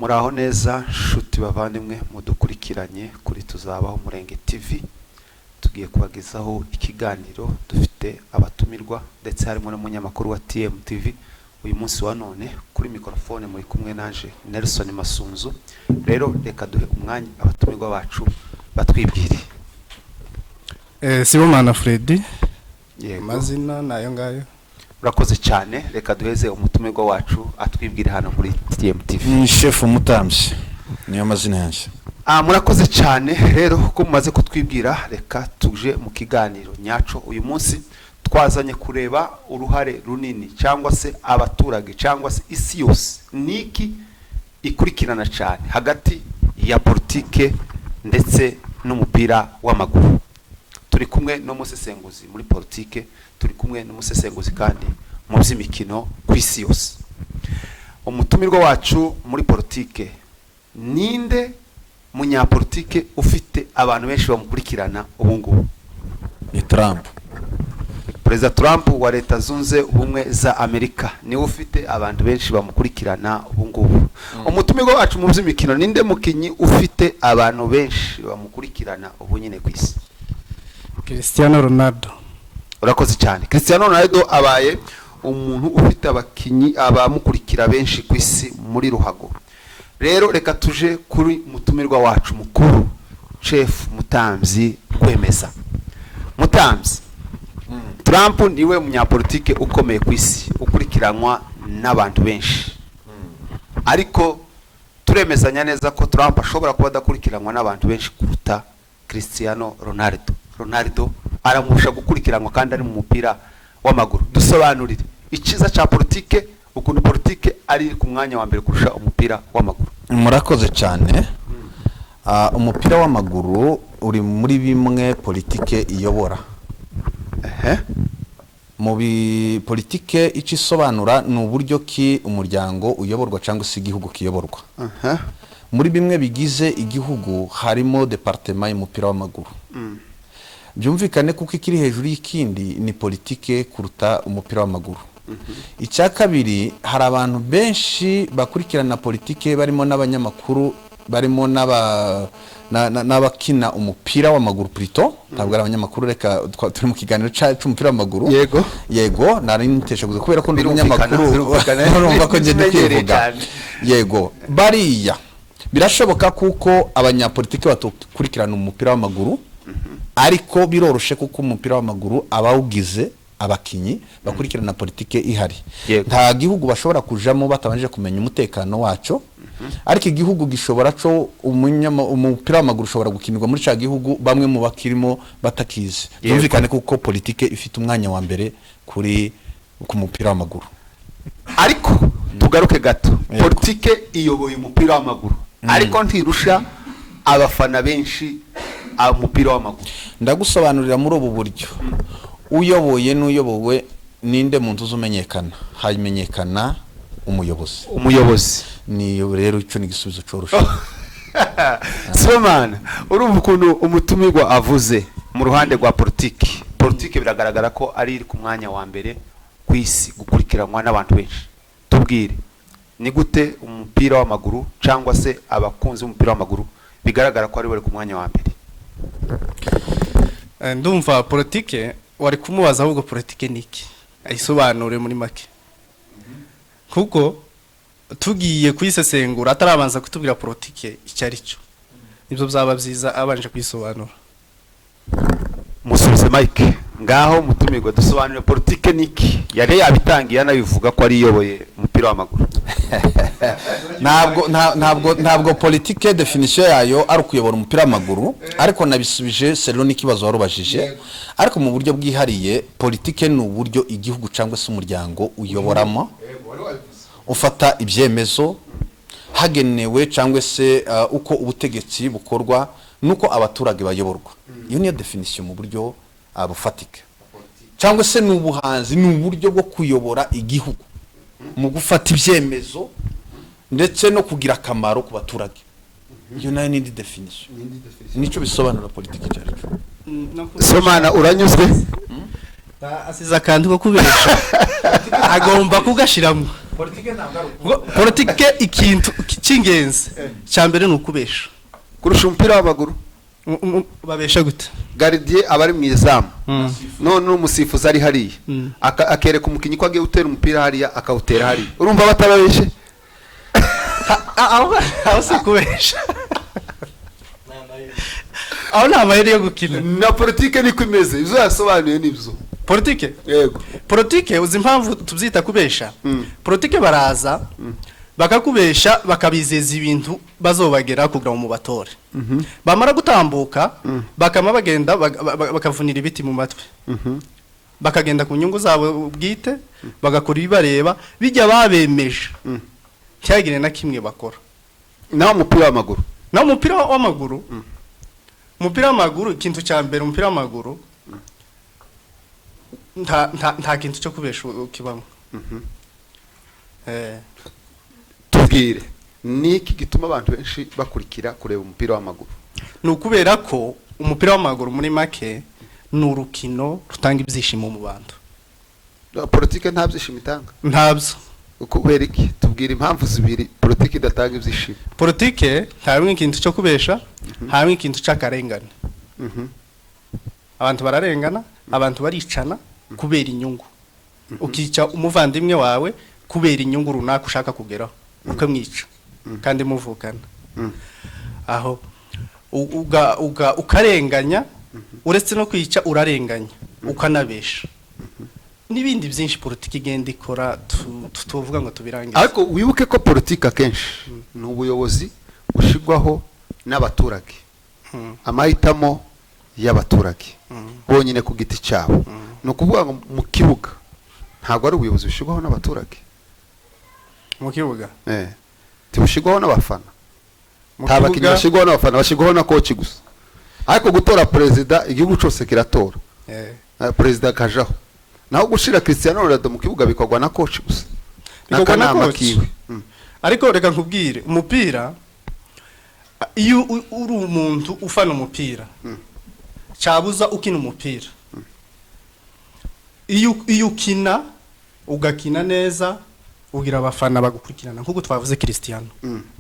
Muraho neza nshuti bavandimwe mudukurikiranye kuri Tuzabaho Murenge TV. Tugiye kubagezaho ikiganiro, dufite abatumirwa ndetse harimo n'umunyamakuru wa TM TV. Uyu munsi wa none kuri mikrofone muri kumwe nanje Nelson Masunzu. Rero reka duhe umwanya abatumirwa bacu batwibwire. Sibomana Freddy. Yego. Mazina nayo ngayo. Urakoze cyane, reka duheze umutumirwa wacu atwibwire hano kuri TM TV. Ni chef Mutamzi. Niyo mazina yanjye. Murakoze cyane. Rero ko mumaze kutwibwira, reka tuje mu kiganiro nyaco. Uyu munsi twazanye kureba uruhare runini cyangwa se abaturage cyangwa se isi yose niki ikurikirana cyane hagati ya politike ndetse n'umupira w'amaguru. Turi kumwe no musesenguzi muri politike, turi kumwe no musesenguzi kandi mu by'imikino ku isi yose. Umutumirwa wacu muri politike, ninde munyapolitike ufite abantu benshi bamukurikirana ubu ngubu? Ni Trump. Perezida Trump wa Leta Zunze Ubumwe za Amerika niwe ufite abantu benshi bamukurikirana ubu ngubu. Umutumirwa wacu mu by'imikino, ninde mukinyi ufite abantu benshi bamukurikirana ubu nyine ku isi? Cristiano Ronaldo. Urakoze cyane. Cristiano Ronaldo abaye umuntu ufite abakinyi abamukurikira benshi ku isi muri ruhago. Rero reka tuje kuri mutumirwa wacu mukuru, Chef Mutamzi Rwemeza. Mutamzi, Trump niwe munyapolitike ukomeye ku isi, ukurikiranwa n'abantu benshi. Ariko turemezanya neza ko Trump ashobora kuba adakurikiranwa n'abantu benshi kuruta Cristiano Ronaldo. Ronaldo aramurusha gukurikiranwa kandi ari mu mupira w'amaguru. Dusobanurire ikiza cya politike, ukuntu politike ari ku mwanya wa mbere kurusha umupira w'amaguru. Murakoze cyane. Umupira w'amaguru uri muri bimwe politike iyobora. Mu politike ikisobanura ni uburyo ki umuryango uyoborwa cyangwa se igihugu kiyoborwa. Muri bimwe bigize igihugu harimo departement y'umupira w'amaguru. Byumvikane kuko ikiri hejuru y'ikindi ni politike kuruta umupira w'amaguru. Icya kabiri, hari abantu benshi bakurikirana politike, barimo n'abanyamakuru, barimo n'abakina umupira w'amaguru plutôt, ntabwo ari abanyamakuru, reka turi mu kiganiro cy'umupira w'amaguru. Yego nari nitesha kuza kubera ko ndi umunyamakuru, urumva ko ngende kwivuga. Yego, bariya birashoboka kuko abanyapolitike batukurikirana umupira w'amaguru, ariko biroroshe kuko umupira w'amaguru abawugize abakinyi bakurikirana politike ihari. Nta gihugu bashobora kujamo batabanje kumenya umutekano wacu, ariko igihugu gishobora cyo umupira w'amaguru ushobora gukinirwa muri ca gihugu bamwe mu bakirimo batakize. Byumvikane kuko politike ifite umwanya wa mbere ku mupira w'amaguru. Ariko tugaruke gato, politike iyoboye umupira w'amaguru, ariko ntirusha abafana benshi umupira w'amaguru. Ndagusobanurira muri ubu buryo. Uyoboye n'uyobowe ninde muntu uzumenyekana? Hamenyekana umuyobozi. Ni rero icyo ni igisubizo cyoroshe. Sibomana, urumva ukuntu umutumirwa avuze mu ruhande rwa politike. Politike biragaragara ko ari ku mwanya wa mbere ku isi gukurikiranwa n'abantu benshi. Tubwire, ni gute umupira w'amaguru cyangwa se abakunzi b'umupira w'amaguru bigaragara ko ari bari ku mwanya wa mbere? Ndumva politike wari kumubaza ahubwo politike niki ayisobanure muri make. Kuko tugiye kuyisesengura atarabanza kutubwira politike icyo ari cyo, nibyo byaba byiza abanje kuyisobanura. Musubize Mike ngaho mutumirwa, dusobanure politike niki. Yari yabitangiye anabivuga ko ari iyoboye umupira w'amaguru. Ntabwo politike definition yayo ari ukuyobora umupira w'amaguru, ariko nabisubije selo n'ikibazo warubajije. Ariko mu buryo bwihariye, politike ni uburyo igihugu cyangwa se umuryango uyoboramo, ufata ibyemezo hagenewe cyangwa se uko ubutegetsi bukorwa nuko abaturage bayoborwa. Iyo niyo definition mu buryo bufatika. Cyangwa se n'ubuhanzi ni uburyo bwo kuyobora igihugu mu gufata ibyemezo ndetse no kugira akamaro ku baturage. Iyo nayo ni definition. Nico bisobanura politike cyane. Somana uranyuzwe? Asiza kandi ko kubesha agomba kugashiramo. politike ikintu cy'ingenzi cyambere nukubesha kurusha umupira w'amaguru. Babesha gute? Gardien abari mu izamu none umusifuzi ari hariya akereka umukinyi ko agiye gutera umupira hariya akawutera hariya, urumva batababeshe? aho se kubesha aho nta maheri yo gukina. Na politike niko imeze, ibyo yasobanuye nibyo. Politike? Yego. Politike uzi impamvu tubyita kubesha? Politike baraza bakakubesha bakabizeza ibintu bazobagera kugira mu batore. Bamara gutambuka bakama bagenda bakavunira ibiti mu matwe. Bakagenda ku nyungu zabo bwite bagakora ibibareba bijya babemeje. Cyagire na kimwe bakora. Naho umupira w'amaguru. Naho umupira w'amaguru. Umupira w'amaguru ikintu cya mbere umupira w'amaguru nta kintu cyo kubesha ukibamo. Tubwire niki gituma abantu benshi bakurikira kureba umupira w'amaguru? Nukubera ko umupira w'amaguru muri make n'urukino rutanga ibyishimo mu bantu. Politike nta byishimo itanga? Ntabyo. Kubera iki? Tubwire impamvu zibiri politike idatanga ibyishimo. Politike ntabwo ikintu cyo kubesha, ntabwo ikintu cy'akarengane. Abantu bararengana, abantu baricana kubera inyungu. Ukica umuvandimwe wawe kubera inyungu runaka ushaka kugeraho ukamwica kandi muvukana. Aho ukarenganya, uretse no kwica urarenganya ukanabesha. N'ibindi byinshi politiki igenda ikora tuvuga ngo tubirangize. Ariko wibuke ko politiki akenshi ni ubuyobozi bushigwaho n'abaturage, amahitamo y'abaturage bonyine ku giti cyabo. Ni ukuvuga ngo mu kibuga ntabwo ari ubuyobozi bushigwaho n'abaturage. Mu kibuga tibushigwaho n'abafana, nta bakinnyi bashigwaho n'abafana, bashigwaho na coach gusa. Ariko gutora perezida igihugu cyose kiratora, perezida akajaho. Naho gushira Cristiano Ronaldo mu kibuga bikogwa na coach gusa, n'akanama kiwe. Ariko reka nkubwire umupira, iyo uri umuntu ufana umupira cyabuza ukina umupira. Iyo ukina ugakina neza ugira abafana bagukurikirana, nkuko twavuze Cristiano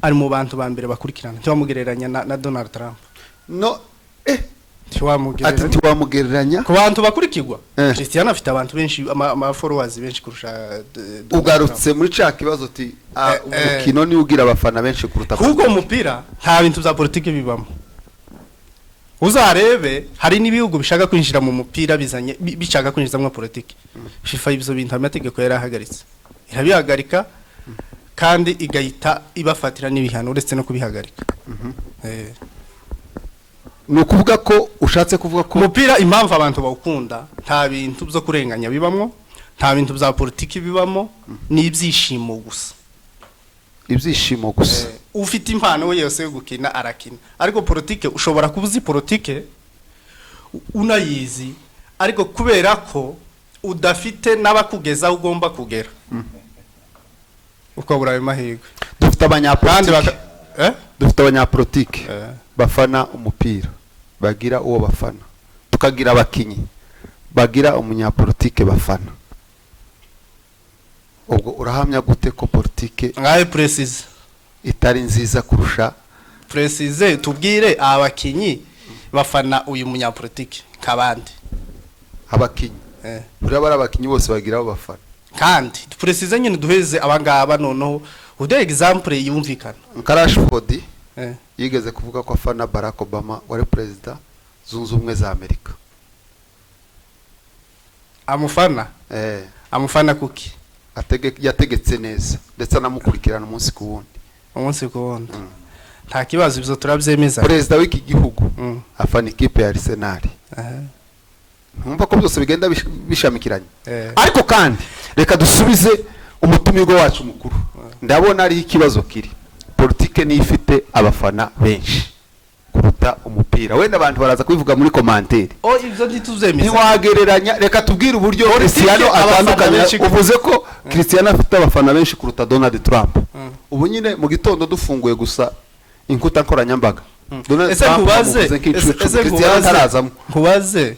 ari mu bantu ba mbere bakurikirana. Ntiwamugereranya na Donald Trump. No Tiwamugereranya ku bantu bakurikirwa. Cristiano afite abantu benshi, ama followers benshi kurusha. Ugarutse muri cya kibazo ti umukino ni ugira abafana benshi kuruta. Kuko umupira nta bintu bya politike bibamo. Uzarebe hari n'ibihugu bishaka kwinjira mu mupira bizanye bishaka kwinjizamo politike. FIFA ibyo bintu amategeko yarahagaritse, irabihagarika kandi igahita ibafatira n'ibihano uretse no kubihagarika. Nukuvuga ko ushatse kuvuga ko umupira impamvu abantu bawukunda nta bintu byo kurenganya bibamwo, nta bintu bya politiki bibamo, ni ibyishimo gusa. Ibyishimo gusa. Ufite impano we yose yo gukina arakina. Ariko politike ushobora kubuzi politike unayizi, ariko kubera ko udafite n'abakugeza ugomba kugera ukabura ayo mahirwe. Dufite abanyapolitike dufite abanyapolitike bafana umupira bagira uwo bafana, tukagira abakinyi bagira umunyapolitike bafana. Ubwo urahamya gute ko politike ngaye precise itari nziza kurusha? Precise tubwire abakinyi bafana uyu munyapolitike kabandi abakinyi urabara abakinyi bose bagira abo bafana kandi precise nyine duheze abangaba noneho ude example yumvikana. Rashford yigeze kuvuga ko afana Barack Obama wari president zunze ubumwe za Amerika. Amufana amufana kuki? Yategetse neza ndetse anamukurikirana umunsi ku wundi. Nta kibazo ibyo turabyemeza. President w'iki gihugu afana ikipe ya Arsenal. Numva ko byose bigenda bishamikiranye. Ariko kandi reka dusubize umutumirwa wacu mukuru. Ndabona ari ikibazo kiri. Politike ni ifite abafana benshi kuruta umupira. Wenda abantu baraza kubivuga muri commentaire. Ibyo ntituzemeza. Ntiwagereranya, reka tubwire uburyo Cristiano atandukanye. Uvuze ko Cristiano afite abafana benshi kuruta Donald Trump. Ubu nyine mu gitondo dufunguye gusa inkuta nkoranyambaga. Nkubaze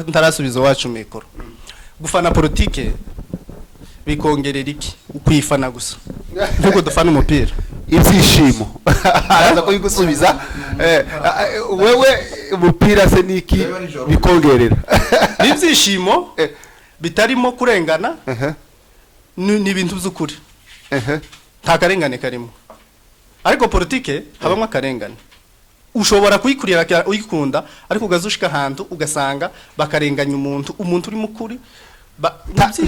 ntarasubiza wacu mikoro. Gufana politike bikongerera iki ukwifana gusa nkuko dufana umupira ibyishimo araza kubigusubiza wewe umupira se niki bikongerera n'ibyishimo bitarimo kurengana ni ibintu by'ukuri nta karengane karimo ariko politike habamo akarengane ushobora kuyikurira uyikunda ariko ugazushika ahantu ugasanga bakarenganya umuntu uri mukuri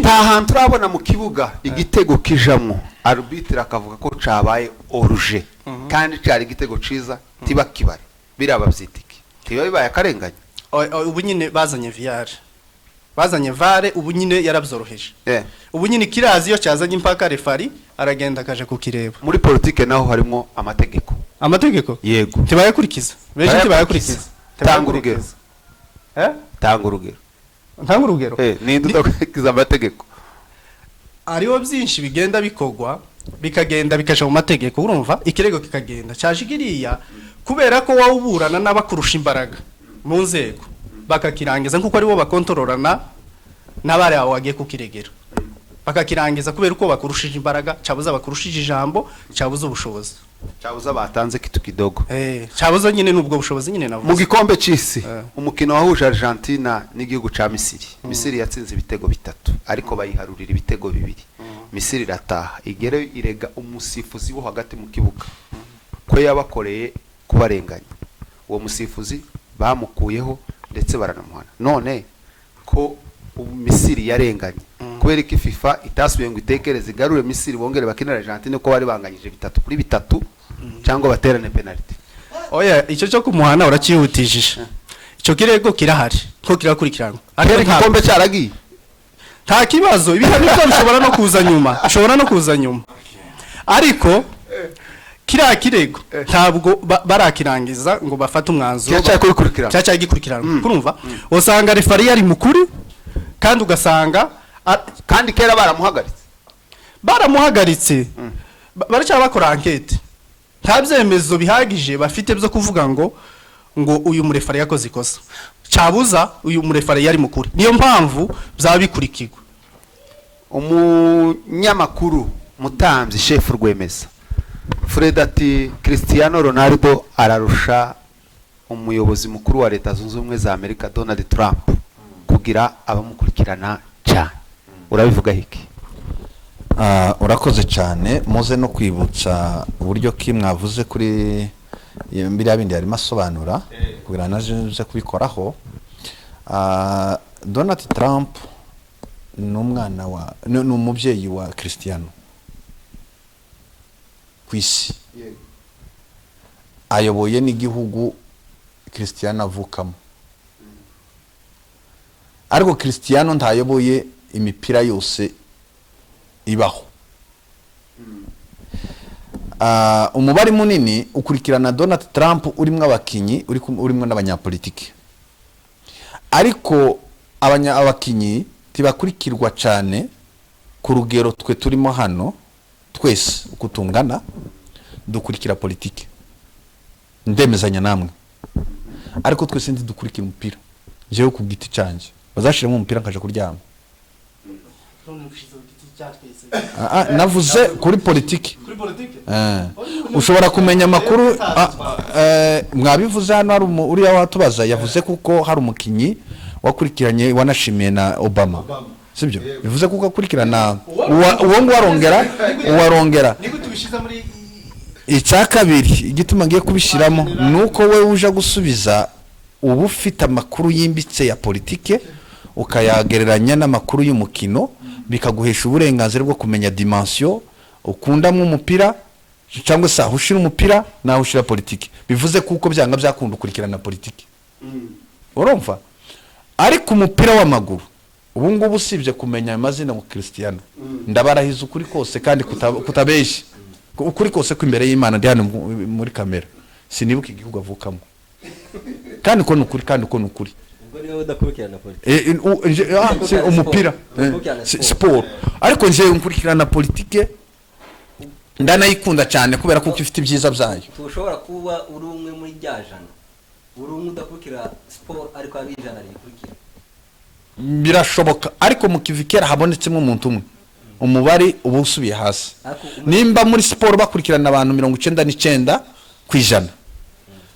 nta hantu urabona mu kibuga igitego kijamwo arbitre akavuga ko cabaye oruje kandi cyari igitego ciza tiba kibare biraba byitiki tiba bibaye akarenganya ubu nyine bazanye VAR ubu nyine yarabyoroheje ubu nyine kirazi yo cyazanye impaka refari aragenda akaje kukireba muri politike naho harimo amategeko yego tibayakurikiza benshi tibayakurikiza tanga urugero ninde udakurikiza amategeko ariho byinshi bigenda bikogwa bikagenda bikaje mu mategeko urumva ikirego kikagenda cyashigiriya kubera ko wawuburana n'abakurusha imbaraga mu nzego bakakirangiza nkuko aribo bakontororana n'abari aho wagiye kukiregera bakakirangiza kubera uko bakurushije imbaraga cyabuza bakurushije ijambo cyabuza ubushobozi cyabuza batanze kitu kidogo cyabuza nyine nubwo bushobozi nyine navuze mu gikombe cy'isi umukino wahuje Argentina n'igihugu ca Misiri yatsinze ibitego 3 ariko bayiharurira ibitego 2 Misiri irataha igere irega umusifuzi wo hagati mu kibuga ko yabakoreye kubarenganya uwo musifuzi bamukuyeho ndetse baranamuhana none ko Misiri yarenganye kubera ko FIFA itasubiye ngo itekereze igarure Misiri bongere bakinira Argentine ko bari banganyije 3-3 cyangwa baterane penalty oya icyo cyo kumuhana urakihutishije icyo kirego kirahari ko kirakurikirana ariko igikombe cyaragiye nta kibazo ibihano bishobora no kuza nyuma ariko kiriya kirego ntabwo barakirangiza ngo bafate umwanzuro cyacaye gikurikirana kurumva usanga refari yari mukuri kandi ugasanga kandi kera baramuhagaritse baracyaba bakora enquête nta byemezo bihagije bafite byo kuvuga ngo uyu murefari yakoze ikosa cyabuza uyu murefari yari mukuri niyo mpamvu byabikurikirwa umunyamakuru mutamzi chef Rwemeza Fred ati Cristiano Ronaldo ararusha umuyobozi mukuru wa leta zunze ubumwe za Amerika Donald Trump kugira abamukurikirana cyane urabivuga hiki urakoze cyane muze no kwibutsa uburyo ki mwavuze kuri mbiri abindi yarimo asobanura kugira naje kubikoraho Donald Trump n'umwana wa n'umubyeyi wa Cristiano kwisi ayoboye n'igihugu Cristiano avukamo ariko Cristiano ntayoboye imipira yose ibaho umubari munini ukurikirana Donald Trump urimo abakinyi urimo n'abanyapolitiki ariko abakinyi tibakurikirwa cyane ku rugero twe turimo hano twese ukutungana dukurikira politiki ndemezanya namwe ariko twese ndi dukurikira umupira jewe ku giti cyanjye bazashiramo umupira nkaje kuryama navuze kuri politiki ushobora kumenya amakuru mwabivuze hano hari uriya watubaza yavuze kuko hari umukinyi wakurikiranye wanashimiye na Obama sibyo bivuze kuko akurikirana uwo ngo warongera icya kabiri igituma ngiye kubishiramo nuko we uje gusubiza ubu ufite amakuru yimbitse ya politike ukayagereranya n'amakuru y'umukino bikaguhesha uburenganzira bwo kumenya dimension ukundamwe umupira cyangwa se ahushira umupira naho ushira politike bivuze kuko byanga byakunda ukurikirana politike urumva ariko umupira w'amaguru ubu ngubu usibye kumenya amazina mu Cristiano ndabarahiza ukuri kose kandi kutabeshya ukuri kose ko imbere y'Imana ndi hano muri kamera sinibuka igihugu avukamo kandi ko nukuri ubwo niwe udakurikirana politike umupira sport ariko nje nkurikirana politike ndanayikunda cyane kubera kuko ifite ibyiza byayo tushobora kuba uri umwe muri ryajana uri umwe udakurikira sport ariko ari ijana rikurikira birashoboka ariko mu kivikera habonetsemo umuntu umwe umubari uba usubiye hasi. Nimba muri siporo bakurikirana abantu 99 kwijana,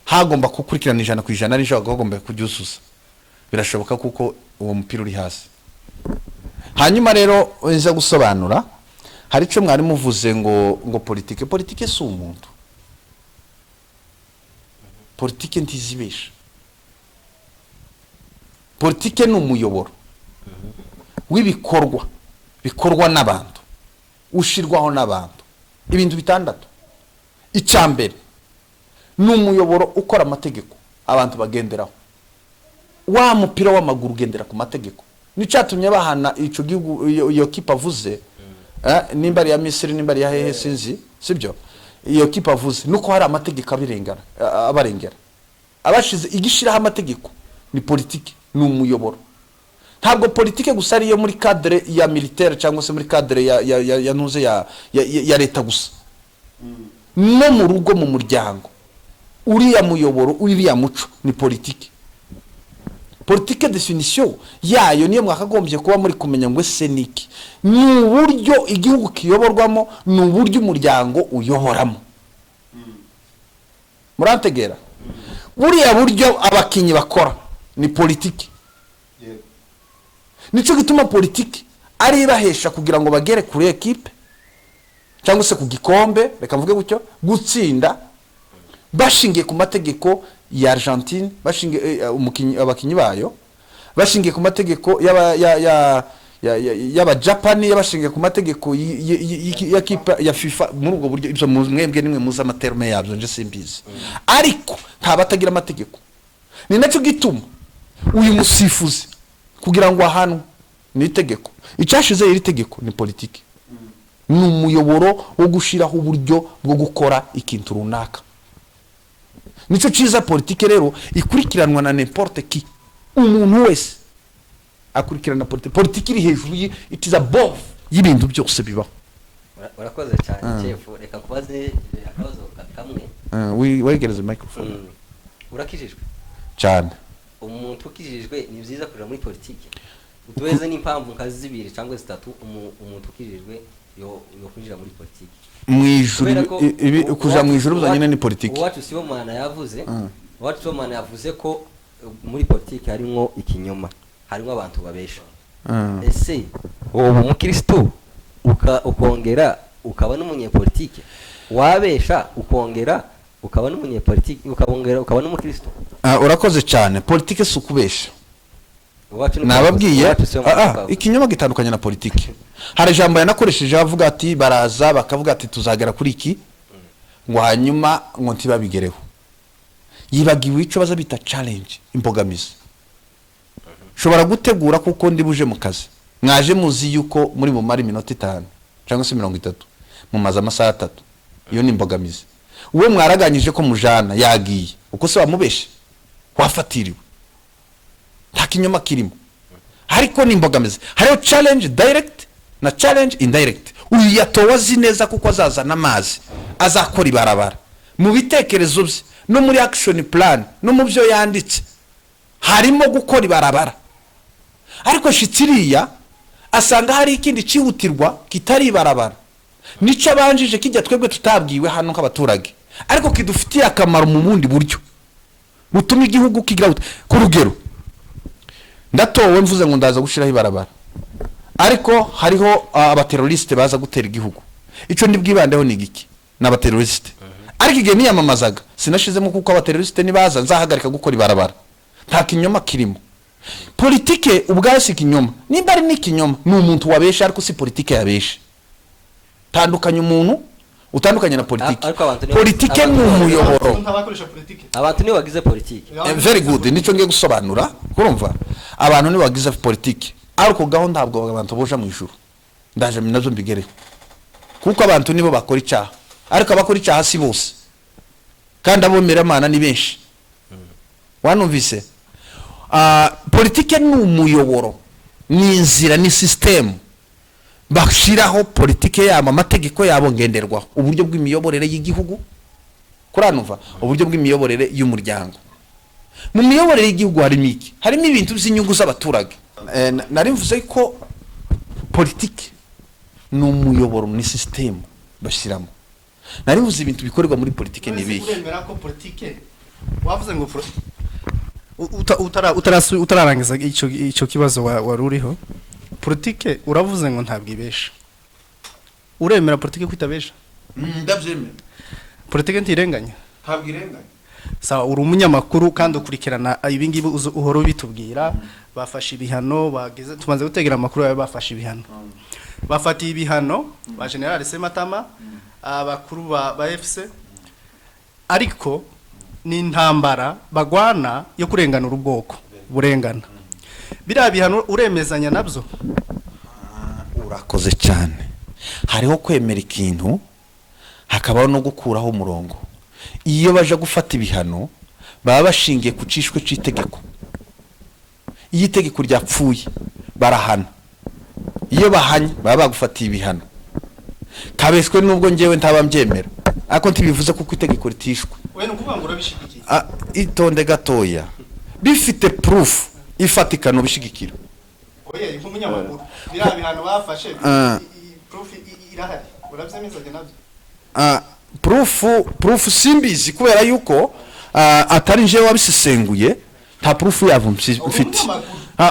hagomba gukurikirana 100 kwijana ari bagomba kubyuzuza. Birashoboka kuko uwo mupira uri hasi. Hanyuma rero nza gusobanura, hari cyo mwari muvuze ngo politike si umuntu. Politike ntizibesha. Politike ni umuyoboro w'ibikorwa bikorwa n'abantu, ushirwaho n'abantu, ibintu bitandatu. Icambere ni umuyoboro ukora amategeko abantu bagenderaho. Wa mupira w'amaguru ugendera ku mategeko. Nicatumye bahana ico gihugu iyo kipa avuze, nimba ari ya Misiri nimba ari ya hehe sinzi, sibyo? Iyo kipa avuze nuko hari amategeko abarengera. Abashize igishiraho amategeko ni politike, ni umuyoboro. Ntabwo politike gusa ari yo muri cadre ya militaire cyangwa se muri cadre ya ntuze ya leta gusa. No mu rugo mu muryango. Uriya muyoboro, uriya muco ni politike. Politike definition yayo niyo mwakagombye kuba muri kumenya ngo ese niki. Ni uburyo igihugu kiyoborwamo, ni uburyo umuryango uyohoramo. Murantegera. Buriya buryo abakinyi bakora ni politike. Nico gituma politike ari ibahesha kugira ngo bagere kuri equipe cyangwa se ku gikombe, reka mvuge gutyo, gutsinda bashingiye ku mategeko ya Argentine, bashingiye abakinyi bayo, bashingiye ku mategeko y'aba Japan, yabashingiye ku mategeko ya kipa ya FIFA. Muri ubwo buryo ibyo mwembwe nimwe muza amaterme yabyo nje simbizi, ariko ntabatagira amategeko. Ni nacyo gituma uyu musifuzi kugira ngo ahantu ni itegeko, icyashize iri tegeko ni politike. Ni umuyoboro wo gushiraho uburyo bwo gukora ikintu runaka. Nico ciza politike rero ikurikiranwa na n'importe qui. Umuntu wese akurikirana politike iri hejuru it is above y'ibintu byose bibaho. Urakoze cyane chef, reka kubaze akabazo kamwe. Wegereze microphone. Urakijijwe cyane. Umuntu ukijijwe ni byiza kuja muri politike. Utuweze n'impamvu nkazi zibiri cyangwa zitatu umuntu ukijijwe yo kwinjira muri politike. Mwijuru kuja mwijuru bizanye ni politike. Uwacu Sibomana yavuze ko muri politike harimo ikinyoma, harimo abantu babesha. Ese uwo mukristo ukongera ukaba n'umunyepolitike, wabesha ukongera ukaba n'umunyepolitike, ukaba n'umukristo. Urakoze cyane. Politike si ukubesha. Nababwiye ikinyoma gitandukanye na politike. Hari ijambo yanakoresheje avuga ati baraza bakavuga ati tuzagera kuri iki ngo hanyuma ngo ntibabigereho. Yibagiwe ico baza bita challenge, imbogamizi. Shobora gutegura kuko ndi buje mu kazi, mwaje muzi yuko muri mu mari minota 5 cyangwa se 30 mu maza amasaha 3. Iyo ni imbogamizi. Uwo mwaraganyije ko mujana yagiye uko se wamubeshe wafatiriwe, nta kinyoma kirimo. Hariko ni imbogamizi. Hariyo challenge direct na challenge indirect. Uyu yatowazi neza kuko azazana amazi, azakora ibarabara mu bitekerezo bye no muri action plan no mu byo yanditse harimo gukora ibarabara. Ariko shitiriya asanga hari ikindi cihutirwa kitari ibarabara, nico abanjije kijya twebwe tutabwiwe hano nk'abaturage, ariko kidufitiye akamaro mu bundi buryo butuma igihugu kigira ku rugero. Ndatowe mvuze ngo ndaza gushiraho ibarabara, ariko hariho abateroriste baza gutera igihugu. Ico ndibwibandeho ni giki n'abateroriste. Ariko igihe niyamamazaga sinashizemo kuko abateroriste nibaza nzahagarika gukora ibarabara. Nta kinyoma kirimo. Politike ubwayo si kinyoma. Nimba ari ni kinyoma ni umuntu wabesha, ariko si politike yabesha. Tandukanye umuntu utandukanye na politike. Politike ni umuyoboro. Abantu ni wagize politike. Very good. Nico ngiye gusobanura. Kurumva abantu ni wagize politike, ariko gaho ntabwo abantu boja mu ijuru. Ndaje minazo mbigereho kuko abantu nibo bakora icyaha, ariko abakora icyaha si bose kandi abomera Imana ni benshi. Wanumvise? Politike ni umuyoboro, ni inzira, ni system bashiraho politike yabo, amategeko yabo ngenderwaho, uburyo bw'imiyoborere y'igihugu. Kuranumva? Uburyo bw'imiyoborere y'umuryango. Mu miyoborere y'igihugu harimo iki? Harimo ibintu by'inyungu z'abaturage. Nari mvuze ko politike n'umuyoboro ni system bashiramo naribuze ibintu bikorerwa muri politike nibihe uremera ko politike wavuze ngo utararangiza icyo kibazo waruriho politike uravuze ngo ntabwibesha uremera politike kwitabesha ndabyemera politike ntirenganya ntabwirenganya sawa uri umunyamakuru kandi ukurikirana ibingibi uhora bitubwira bafashe ibihano bageze tumaze gutegera amakuru yawe bafashe ibihano bafatiye ibihano ba General Sematama abakuru ba FC ariko ni intambara bagwana yo kurengana ubwoko burengana biriya bihano uremezanya nabyo urakoze cyane hariho kwemera ikintu hakabaho no gukuraho umurongo iyo baje gufata ibihano baba bashingiye ku cishwe c'itegeko iyo itegeko ryapfuye barahana iyo bahanye baba bagufatiye ibihano kabeswe nubwo ngewe ntabambyemera ariko ntibivuze kuko itegeko ritishwe we nukuvuga ngo urabishigikiye itonde gatoya bifite proof ifatika no bishigikira oya nk'umunyamakuru biriya bihano bafashe proof irahari urabyemezanya nabyo proof simbizi kubera yuko atari nje wabisesenguye nta proof yavo mfite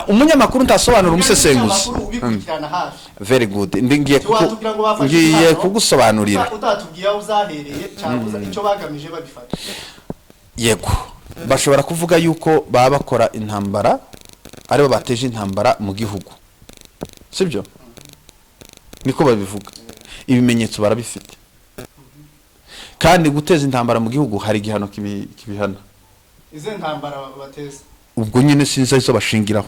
umunyamakuru ntasobanura umusesenguzi very good ngiye kugusobanurira utatubwiye aho uzahereye cyangwa icyo bagamije babifata yego bashobora kuvuga yuko baba bakora intambara aribo bateje intambara mu gihugu sibyo niko babivuga ibimenyetso barabifite kandi guteza intambara mu gihugu hari igihano kibihana ize ntambara bateza ubwo nyine sinzi izo bashingiraho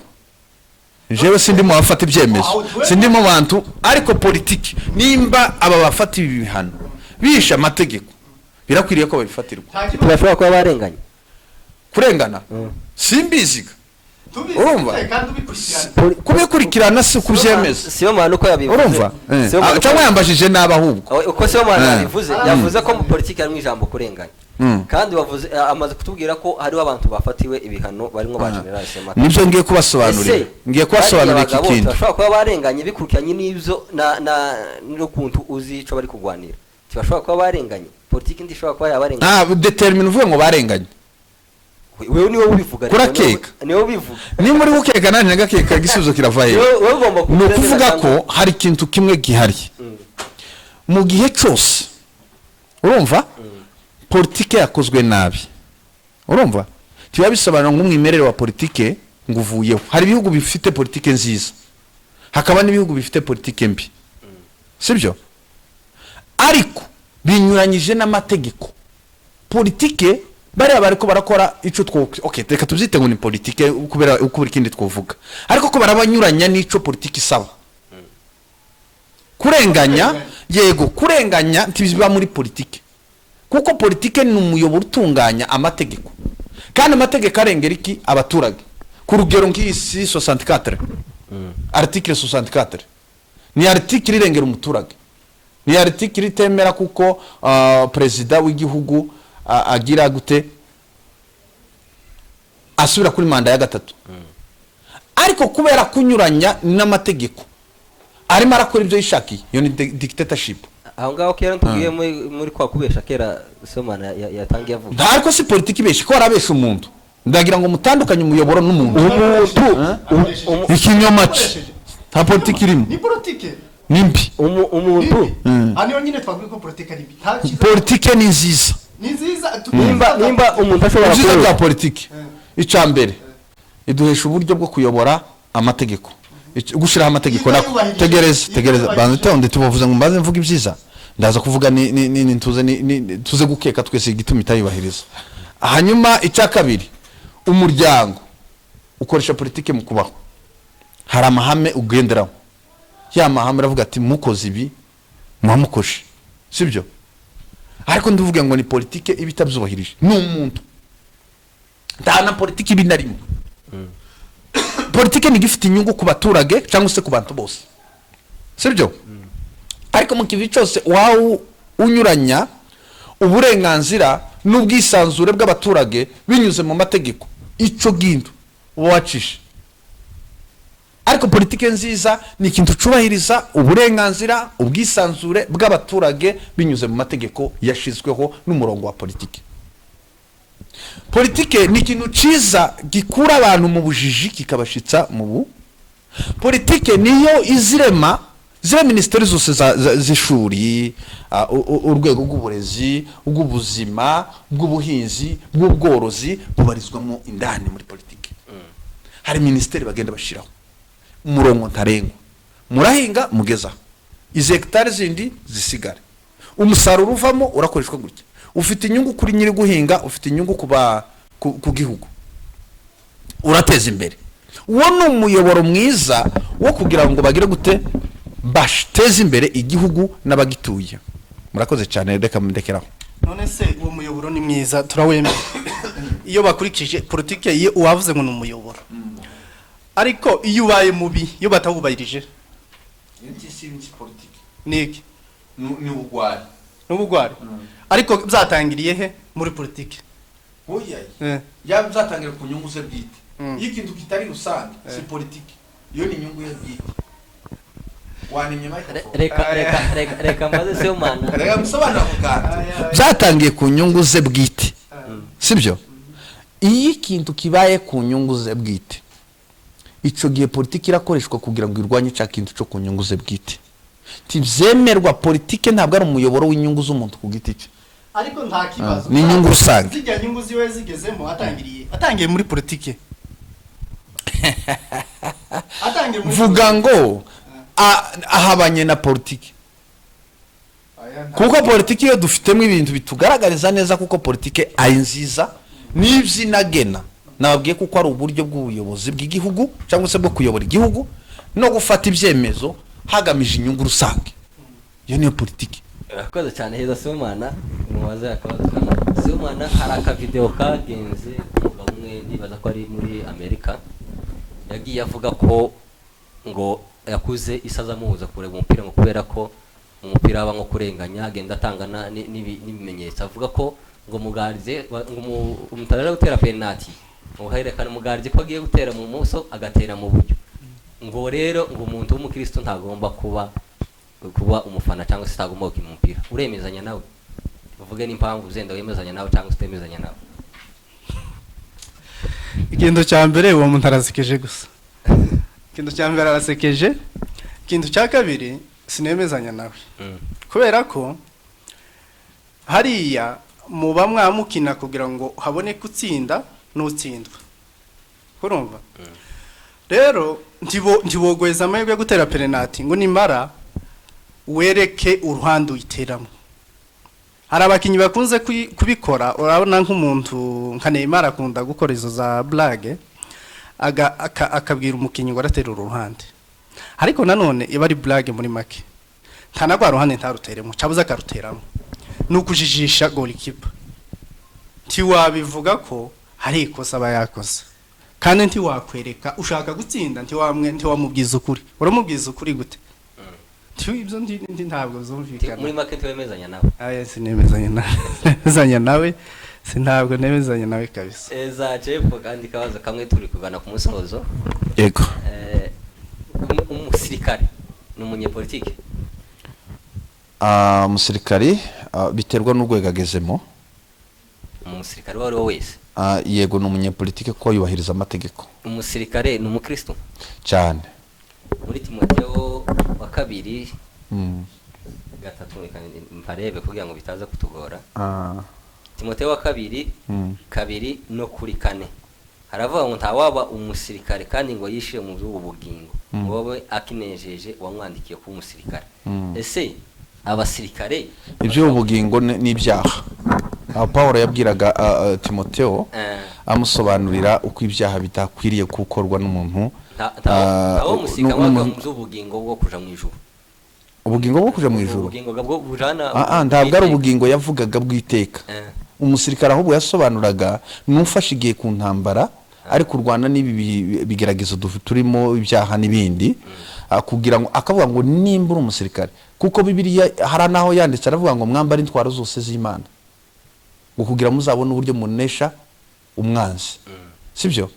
jewe sindimo bafata ibyemezo sindimo bantu ariko politiki nimba aba bafata ibi bihano bisha amategeko birakwiriye ko babifatirwa turashobora kuba barenganye kurengana simbiziga urumva kubikurikirana si kubyemeza siyo muntu uko yabivuze urumva cyangwa yambajije naba ahubwo uko siyo muntu yavuze ko mu politiki harimo ijambo kurenganya kandi wavuze amaze kutubwira ko hariho abantu bafatiwe ibihano barimo ba General Sematama nibyo ngiye kubasobanurira iki kintu bashobora kuba barenganye bikurikiranye n'ibyo n'ukuntu uzi ico bari kugwanira bashobora kuba barenganye politiki ndishobora kuba yabarenganye determine uvuye ngo barenganye wewe niwe ubivuga kurakeka niwe ubivuga ni muri gukeka nani nagakeka gisubizo kiravaye no kuvuga ko hari ikintu kimwe gihari mu gihe cyose urumva politike yakozwe nabi urumva tiba bisobanura nk'umwimerere wa politike nguvuyeho hari ibihugu bifite politike nziza hakaba n'ibihugu bifite politike mbi sibyo ariko binyuranyije n'amategeko politike bari bariko barakora ico reka tubyite ngo ni politike kubera ukubira ikindi twovuga ariko ko barabanyuranya n'ico politike isaba kurenganya yego kurenganya ntibiba muri politike kuko politike ni umuyoboro utunganya amategeko kandi amategeko arengera iki abaturage ku rugero nk'isi 64 article 64 ni article irengera umuturage ni article itemera kuko president w'igihugu agira gute asubira kuri manda ya gatatu ariko kubera kunyuranya n'amategeko arimo arakora ibyo yishakiye yo ni dictatorship aho ngaho kera ntugiye muri kwa kubesha kera Somana yatangiye avuga ntariko si politiki besha ko arabesha umuntu ndagira ngo mutandukanye umuyoboro n'umuntu ikinyoma nta politiki irimo ni politiki nimbi umuntu aniyo nyine twavuga ko politiki ari mbi politiki ni nziza nimba umuntu ashobora kuba politiki icambere iduhesha uburyo bwo kuyobora amategeko gushiraho amategeko nako tegereza banze tonde tubavuze ngo mbaze mvuga ibyiza ndaza kuvuga ni tuze gukeka twese igituma itayubahiriza hanyuma icya kabiri umuryango ukoresha politike mu kubaho hari amahame ugenderaho ya mahame aravuga ati mukoze ibi mwamukoje sibyo ariko ndivuga ngo ni politike ibitabyubahirije n'umuntu ndana politike ibinarimo politike ni gifite inyungu ku baturage cyangwa se ku bantu bose sibyo ariko mu kivi cyose wawo unyuranya uburenganzira n'ubwisanzure bw'abaturage binyuze mu mategeko ico gintu wacishe ariko politike nziza ni ikintu cubahiriza uburenganzira ubwisanzure bw'abaturage binyuze mu mategeko yashizweho n'umurongo wa politike. Politike ni ikintu ciza gikura abantu mu bujiji kikabashitsa mu politike niyo izirema zire ministeri zose z'ishuri, urwego rw'uburezi, rw'ubuzima, bw'ubuhinzi, bw'ubworozi bubarizwamo indani muri politike. Hari ministeri bagenda bashiraho umurongo ntarengwa, murahinga mugeza izi hectare zindi zisigare, umusaruro uvamo urakoreshwa gutya, ufite inyungu kuri nyiri guhinga, ufite inyungu ku gihugu, urateza imbere. Uwo ni umuyoboro mwiza wo kugira ngo bagire gute bateze imbere igihugu n'abagituye. Murakoze cyane, reka mundekeraho. None se uwo muyoboro ni mwiza turawemera iyo bakurikije politike ye uwavuze ngo ni umuyoboro, ariko iyo ubaye mubi, iyo batawubahirije niki ni ubugwari, n'ubugwari. Ariko byatangiriye he muri politike? Oya, byatangiriye ku nyungu ze bwite. Iyo ikintu kitari rusange si politike, iyo ni inyungu ye bwite. Reka maze se umana reka musobanura muganda byatangiye ku nyungu ze bwite, sibyo? Iyo ikintu kibaye ku nyungu ze bwite, ico gihe politike irakoreshwa kugira ngo irwanye cya kintu cyo ku nyungu ze bwite. Tibyemerwa, politike ntabwo ari umuyoboro w'inyungu z'umuntu ku giti cye, ariko nta kibazo ni inyungu rusange. Zijya nyungu ziwe zigezemo atangiye muri politike vuga ngo ahabanye na politike, kuko politike iyo dufitemo ibintu bitugaragariza neza kuko politike ari nziza n'ibyinagena. Nababwiye kuko ari uburyo bw'ubuyobozi bw'igihugu cyangwa se bwo kuyobora igihugu no gufata ibyemezo hagamije inyungu rusange. Iyo niyo politike. Urakoze cyane Heza Sibomana, umubaza akabazana. Sibomana hari akavideo kagenze umugabo umwe nibaza ko ari muri Amerika, yagiye avuga ko ngo yakuze isaza muhuza kureba umupira ngo kubera ko umupira aba nko kurenganya, agenda atangana n'ibimenyetso. Avuga ko ngo mugarze ngo umutarara gutera penalty, ngo herekana mugarze ko agiye gutera mu muso agatera mu buryo. Ngo rero ngo umuntu w'umukristo ntagomba kuba umufana cyangwa se tagomba gukina umupira. Uremezanya nawe? Uvuge n'impamvu zenda wemezanya nawe cyangwa se utemezanya nawe. Ikintu cya mbere uwo muntu arasekeje gusa. Ikintu cya mbere arasekeje, ikintu cya kabiri sinemezanya nawe. Kubera ko hariya muba mwamukina kugira ngo habone kutsinda n'utsindwa. Kurumva? Rero ntibogweza amahirwe yo gutera penalty ngo nimara wereke uruhande uyiteramo. Hari abakinyi bakunze kubikora, urabona nk'umuntu nka Neymar akunda gukora izo za blague, akabwira umukinyi ngo aratera uruhande. Ariko nanone iba ari blague muri make, ntanagwa ruhande ntaruteremo, cabuza akaruteramo, nukujijisha goalkeeper. Ntiwabivuga ko hari ikosa bayakoze, kandi ntiwakwereka ushaka gutsinda, ntiwamubwiza ukuri. Uramubwiza ukuri gute? Ibyo ndi ntabwo zumvikana. Muri make twemezanya nawe? Aya sinemezanya nawe. Nemezanya nawe sintabwo nemezanya nawe kabisa. Eza Jepo kandi kabaza kamwe turi kugana ku musozo. Yego. Umusirikare n'umunyepolitike. Umusirikare biterwa n'urwego agezemo. Umusirikare wari wese. Yego n'umunyepolitike ko yubahiriza amategeko. Umusirikare n'umukristo cyane. Muri Timotheo wa kabiri gatatu mparebe kugira ngo bitaza kutugora. Timotheo wa kabiri kabiri no kuri kane haravuga ngo ntawaba umusirikare kandi ngo yishire mu by'ubugingo wowe akinejeje wamwandikiye ku umusirikare. Ese abasirikare iby'ubugingo n'ibyaha. Paulo yabwiraga Timotheo amusobanurira uko ibyaha bitakwiriye gukorwa n'umuntu. Ntawo musika mu by'ubugingo bwo kuja mu ijuru. Ubugingo bwo kuja mu ijuru? Ubugingo bwo bujana ntabwo ari ubugingo yavugaga bw'iteka. Umusirikare ahubwo yasobanuraga n'ufashe igihe ku ntambara ari kurwana n'ibi bigeragezo turimo ibyaha n'ibindi, kugira ngo akavuga ngo nimbura umusirikare, kuko Bibiliya hari naho yanditse aravuga ngo mwambare intwaro zose z'Imana ngo kugira muzabone uburyo munesha umwanzi, sibyo?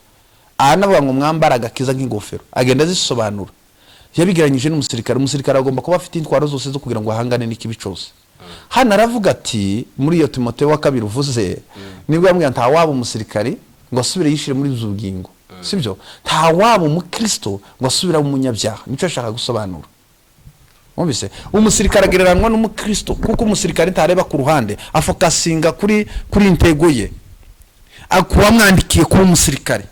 anavuga ngo mwambara agakiza nk'ingofero agenda zisobanura yabigiranyije umusirikare agomba kuba afite intwaro zose zo kugira ngo ahangane n'ikibi cyose hano aravuga ati muri iyo Timoteyo wa 2 uvuze nibwo yamubwira nta waba umusirikare ngo asubire yishire muri zubugingo sibyo nta waba umukristo ngo asubire umunyabyaha nico ashaka gusobanura Mwumvise umusirikare agereranwa n'umukristo kuko umusirikare ntareba ku ruhande afokasinga kuri intego ye akuba mwandikiye kuba umusirikare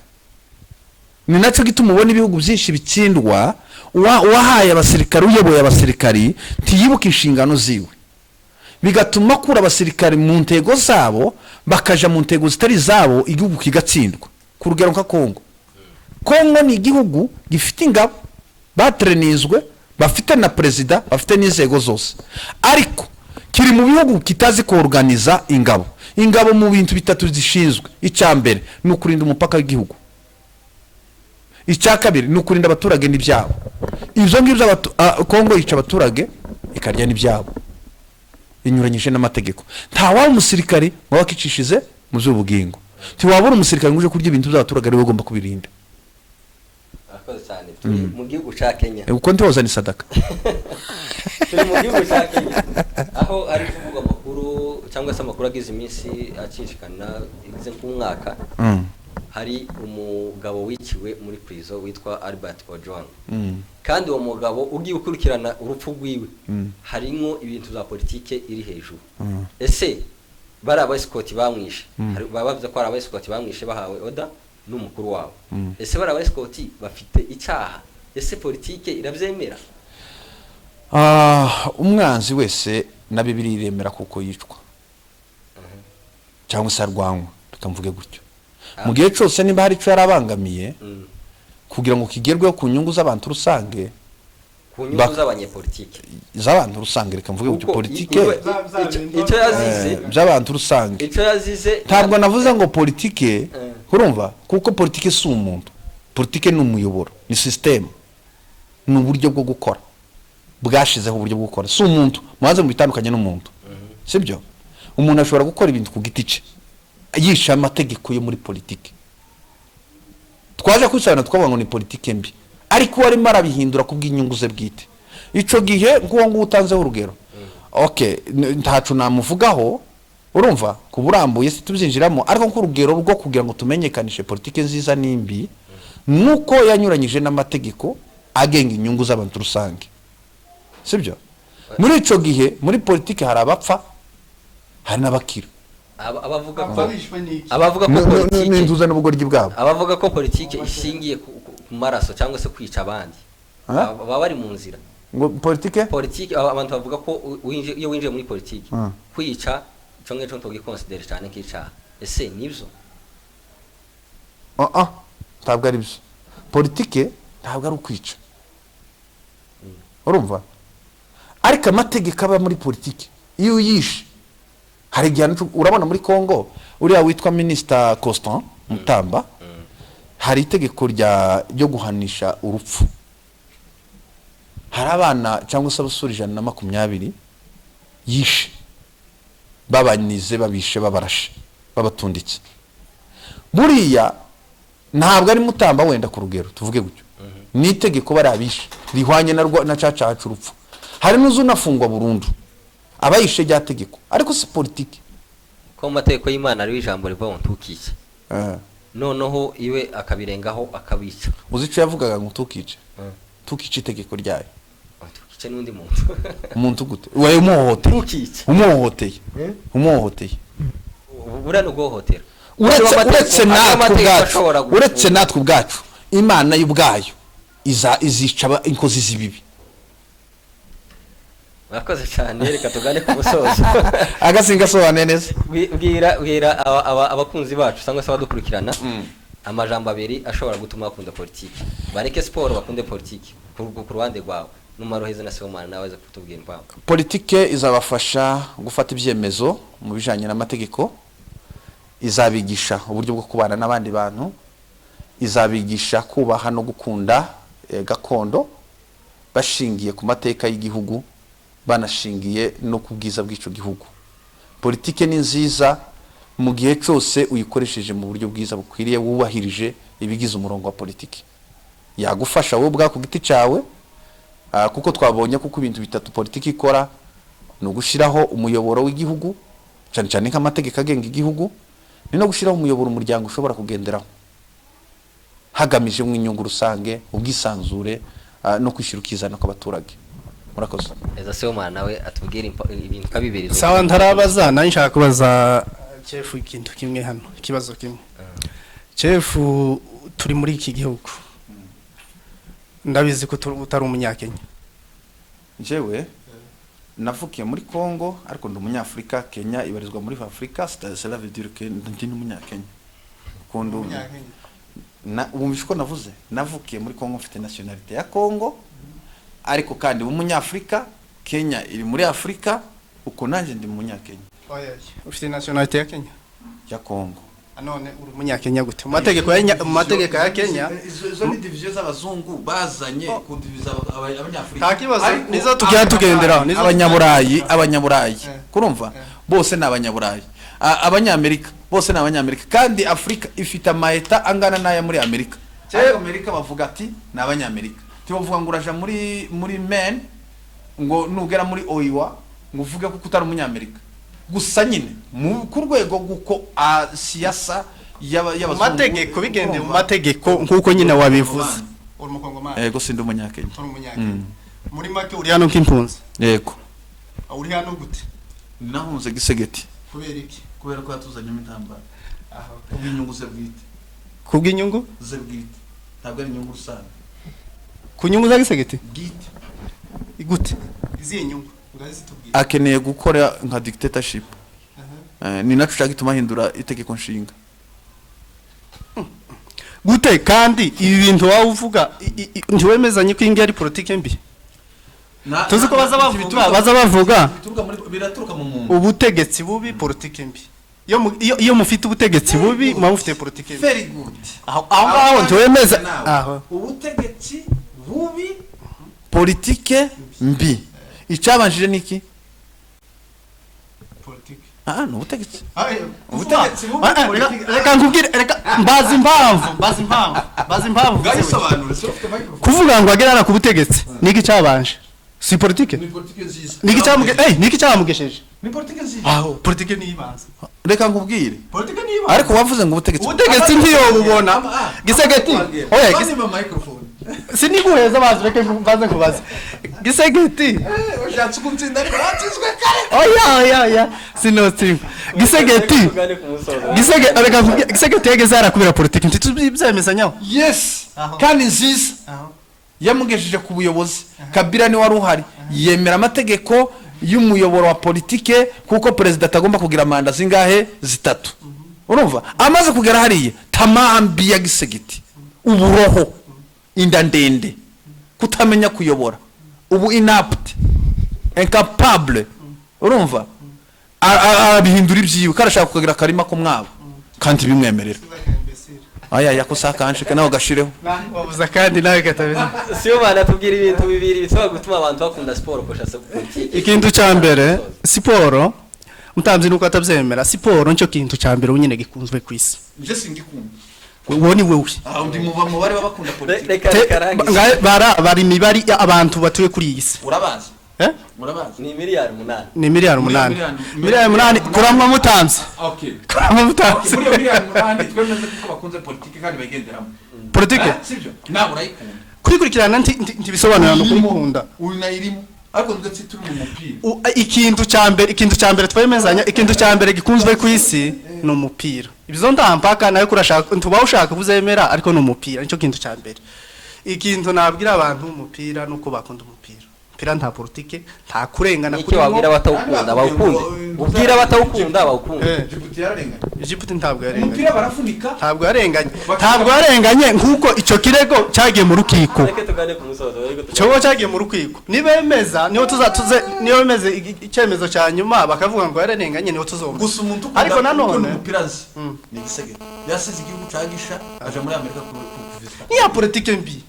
ni naco gituma ubona ibihugu byinshi bitsindwa wahaye abasirikare uyoboye abasirikari ntiyibuka inshingano ziwe bigatuma kura abasirikare mu ntego zabo bakaja mu ntego zitari zabo igihugu kigatsindwa ku rugero nka Kongo ni igihugu gifite ingabo batrenizwe bafite na president bafite n'inzego zose ariko kiri mu bihugu kitazi ko organiza ingabo mu bintu bitatu zishinzwe icambere no kurinda umupaka w'igihugu icyakabiri no kurinda abaturage n'ibyabo ivyo ngivyo Kongo yica abaturage ikarya n'ibyabo inyuranyije n'amategeko nta wa umusirikari wabakicishize mu z'ubugingo ntiwabura umusirikari nguje kurya ibintu by'abaturage ari bagomba kubirinda mu gihugu ca Kenya uko ntoza ni sadaka turi mu gihugu ca Kenya aho ari kuvuga amakuru cyangwa se amakuru agize iminsi acishikana igize nk'umwaka hari umugabo wiciwe muri prison witwa Albert Ojwang kandi uwo mugabo ugiye ukurikirana urupfu rwiwe harimo ibintu za politike iri hejuru ese bari abaskoti bamwishe babavuze ko ari abaskoti bamwishe bahawe oda n'umukuru wabo ese bari abaskoti bafite icyaha ese politike irabyemera umwanzi wese na Bibiliya iremera kuko yicwa cyangwa se arwanwa tukamvuge gutyo mu gihe cyose niba hari cyo yarabangamiye kugira ngo kigerweho ku nyungu z'abantu rusange ku nyungu z'abanyepolitike z'abantu rusange reka mvuge gutyo politike icyo yazize by'abantu rusange icyo yazize ntabwo navuze ngo politike urumva kuko politike si umuntu politike ni umuyoboro ni system ni uburyo bwo gukora bwashizeho uburyo bwo gukora si umuntu mubanze mu bitandukanye n'umuntu sibyo umuntu ashobora gukora ibintu ku giti cye yisha amategeko yo muri politike twaje kwisana twavuga ngo ni politike mbi ariko wari marabihindura kubw'inyungu ze bwite ico gihe nguwo utanzeho urugero okay ntacu namuvugaho urumva kuburambuye se tubyinjiramo ariko nk'urugero rwo kugira ngo tumenyekanishe politike nziza nimbi nuko yanyuranyije n'amategeko agenga inyungu z'abantu rusange sibyo muri ico gihe muri politike hari abapfa hari n'abakira abavuga ko politike n'inzuza n'ubugoryi bwabo abavuga ko politike ishingiye ku maraso cyangwa se kwica abandi baba bari mu nzira ngo politike abantu bavuga ko iyo winjiye muri politike kwica cyo ngecyo tugikonsidera cyane k'icaha ese nibyo ntabwo ari byo politike ntabwo ari ukwica urumva ariko amategeko aba muri politike iyo uyishe hari igihe urabona muri Kongo uriya witwa Minister Constant Mutamba hari itegeko ryo guhanisha urupfu hari abana cyangwa se abasore 120 yishe babanize babishe babarashe babatunditse buriya ntabwo ari Mutamba wenda ku rugero tuvuge gutyo ni itegeko barabishe rihwanye na caca urupfu hari n'uzunafungwa burundu abayishe rya tegeko ariko si politike ko mategeko y'Imana ari ijambo riva mu tukice noneho iwe akabirengaho akabica uzico yavugaga ngo tukice tukice itegeko ryayo tukice n'undi muntu umuntu gute waye umuhohoteye burano guhohotera uretse natwe ubwacu Imana y'ubwayo izica inkozi z'ibibi Mwakoze cyane reka tugane ku musozo agasinga sobaneye neza bwira abakunzi bacu cyangwa se abadukurikirana amajambo abiri ashobora gutuma bakunda politiki bareke siporo bakunde politiki ku ruhande rwawe numaroheze na Sibomana nawe aza kutubwira impamvu politike izabafasha gufata ibyemezo mu bijanye n'amategeko izabigisha uburyo bwo kubana n'abandi bantu izabigisha kubaha no gukunda gakondo bashingiye ku mateka y'igihugu banashingiye no kubwiza bw'ico gihugu politike ni nziza mu gihe cyose uyikoresheje mu buryo bwiza bukwiriye wubahirije ibigize umurongo wa politiki yagufasha wowe ubwa ku giti cyawe kuko twabonye kuko ibintu bitatu politiki ikora no gushiraho umuyoboro w'igihugu cyane cyane nk'amategeko agenga igihugu ni no gushiraho umuyoboro umuryango ushobora kugenderaho hagamije mu inyungu rusange ubwisanzure no kwishira ukizana kw'abaturage murakoze eza Sibomana we atubwira ibintu kabibiri sawa ntarabaza nani nshaka kubaza chef ikintu kimwe hano ikibazo kimwe chef turi muri iki gihugu ndabizi ko utari umunyakenya jewe navukiye muri Congo ariko ndi umunyafrika Kenya ibarizwa muri Afrika cela veut dire que ndi n'umunyakenya kondo na umvishiko navuze navukiye muri Congo mfite nationalité ya Congo ariko kandi umunyafrika Kenya iri muri Afrika uko nanje ndi umunyakenya ufite nationalité ya Kenya ya Congo none uri umunyakenya gute mu mategeko ya Kenya izo ni division z'abazungu bazanye ku division abanyafrika takibazo nizo tugenderaho nizo abanyaburayi kurumva bose n'abanyaburayi abanyamerika bose n'abanyamerika kandi Afrika ifite amaeta angana n'aya muri Amerika Amerika bavuga ati n'abanyamerika tibavuga ngo uraja muri men ngo nugera muri oiwa ngo uvuge ko utari umunyamerika gusa nyine ku rwego guko siasa y'amategeko bigende mu mategeko nkuko nyine wabivuze uri mukongomani yego sindi umunyakenya muri make uri hano nk'impunzi yego uri hano gute nahunze Gisegeti kubera iki kubera ko yatuzanye imitambara kubw'inyungu ze bwite kubw'inyungu ze bwite ntabwo ari inyungu rusange ku nyungu za Gisegeti bwite igute iziye nyungu akeneye gukora nka dictatorship ni naco cyagituma hindura itegeko nshinga gute kandi ibi bintu wawe uvuga ntiwemezanye ko ingi ari politike mbi tuzi ko baza bavuga biraturuka mu muntu ubutegetsi bubi politike mbi iyo mufite ubutegetsi bubi muba mufite politike mbi very good aho ntiwemeza ubutegetsi bubi politike mbi icyabanjije niki politike no ubutegetsi reka nkubwire reka mbaza impamvu kuvuga ngo agerana ku butegetsi niki cyabanje si politike niki cyamugesheje ni politike nziza aho politike ni ibanza reka nkubwire politike ni ibanza ariko wavuze ngo ubutegetsi ntiyo bubona Gisegeti oya microphone siniguheza bazi reke mbaze kubaza Gisegeti ushatse kumtsinda ariko ratizwe kare oya sinotsi Gisegeti reka Gisegeti yageze arakubira politiki ntitubyemezanyaho yes kandi nziza yamugejeje ku buyobozi Kabila ni wari uhari yemera amategeko y'umuyoboro wa politike kuko president atagomba kugira manda zingahe zitatu urumva amaze kugera hariye tamambi ya Gisegeti uburoho inda ndende kutamenya kuyobora ubu inapt incapable urumva arabihindura ibyiwe karashaka kugira karima ko mwabo kandi bimwemerera aya yakosaka anshika naho gashireho wabuza kandi nawe gatabeza Sibomana tubwira ibintu bibiri bitwa gutuma abantu bakunda sport koshasa politiki ikintu cyambere siporo mutamzi nuko atabyemera siporo nicyo kintu cyambere unyine gikunzwe kwisi je singikunda woni wewe ndi muba mu bari babakunda politiki bari mibari abantu batuye kuri iyi si urabazi murabazi ni miliyari 8 ni miliyari 8 kuramwa mutanzi okay kuramwa mutanzi muri miliyari 8 twemeze ko bakunze politiki kandi bagenderamo politiki sivyo nawe urayikunda kurikurikirana ntibisobanura no kurikunda unayirimo ariko ndetse turi mu mupira ikintu cyambere twemezanya ikintu cyambere gikunzwe ku isi no mupira ibyo ndampaka nayo kurashaka ntuba ushaka kuzemera ariko no mupira nicyo kintu cyambere ikintu nabwira abantu umupira nuko bakunda umupira pira nta politike nta kurengana kuri wabwira batawukunda bawukunde ubwira batawukunda bawukunde Egypt ntabwo yarenganye umupira barafunika ntabwo yarenganye nkuko ico kirego cyagiye mu rukiko reke tugane ku musozo cyo cyagiye mu rukiko nibemeza niho tuzatuze niyo bemeze icyemezo cya nyuma bakavuga ngo yarenganye niho tuzomba gusa umuntu ariko nanone umupira ni Gisegeti yasize igihugu cyagisha aje muri Amerika ku visita niya politike mbi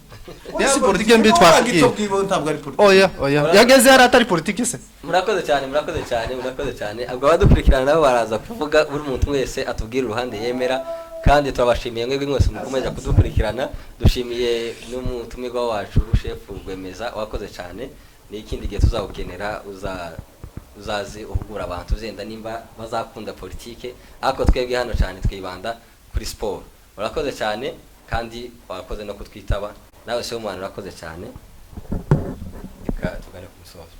Nisi politike mbi twafikiye. Oya. Yageze yari atari politike se. Murakoze cyane. Abwo abadukurikirana nabo baraza kuvuga buri muntu wese atubwira uruhande yemera kandi turabashimiye mwebwe mwese mukomeje kudukurikirana. Dushimiye n'umutumirwa wacu Chef Rwemeza, wakoze cyane. N'ikindi gihe tuzabugenera uzazi uhugura abantu uzenda nimba bazakunda politike, ariko twebwe hano cyane twibanda kuri sport. Urakoze cyane kandi wakoze no kutwitaba. Nawe Sibomana urakoze cyane. Reka tugane ku musozo.